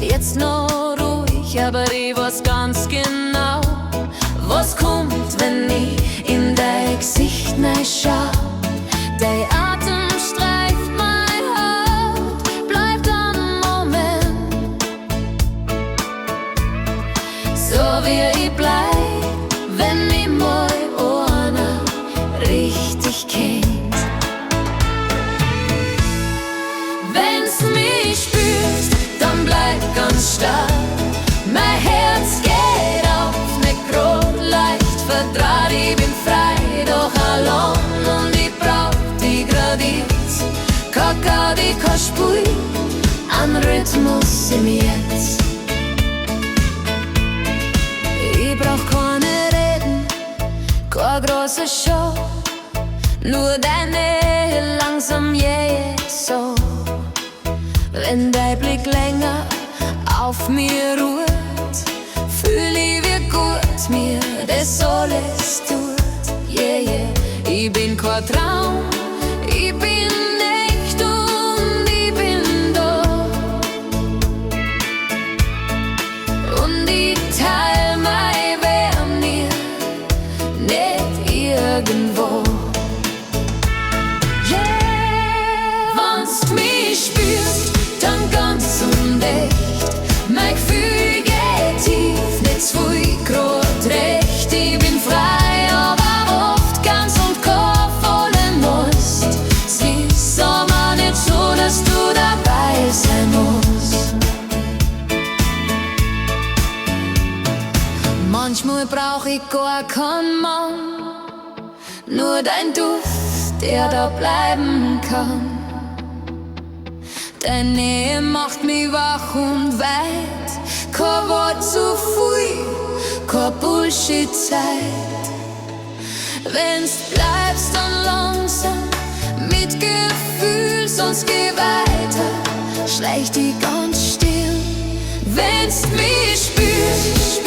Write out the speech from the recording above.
jetzt noch ruhig, aber ich weiß ganz genau, was kommt, wenn ich in dein Gesicht schau. Dein Atem streift mein Haut, bleibt einen Moment, so wie ich bleib, wenn ich mal einer richtig kennt. Wenn's mich spürst, dann bleib ganz stark. Mein Herz geht auf, nicht grad leicht verdraht. Ich bin frei, doch allein und ich brauch die grad jetzt. Kakao, die kann spielen, an Rhythmus im Jetzt. Ich brauch keine Reden, kein großer Show, nur deine langsam so. Wenn dein Blick länger auf mir ruht, fühl ich, wie gut mir das alles tut. Ich bin kein Traum, ich bin echt und ich bin da. Und ich teil mein Wärme nicht irgendwo. Wenn's mich spürst, dann ganz und echt. Mein Gefühl geht tief, nicht zu viel grad recht. Ich bin frei, aber oft ganz und kein vollen Lust. Sie sag mir nicht so, dass du dabei sein musst. Manchmal brauch ich gar keinen Mann, nur dein Duft, der da bleiben kann. Deine Nähe macht mich wach und weit, kein Wort zu viel, kein Bullshit-Zeit. Wenn's bleibst, dann langsam, mit Gefühl, sonst geh weiter, schleich dich ganz still. Wenn's mich spürst,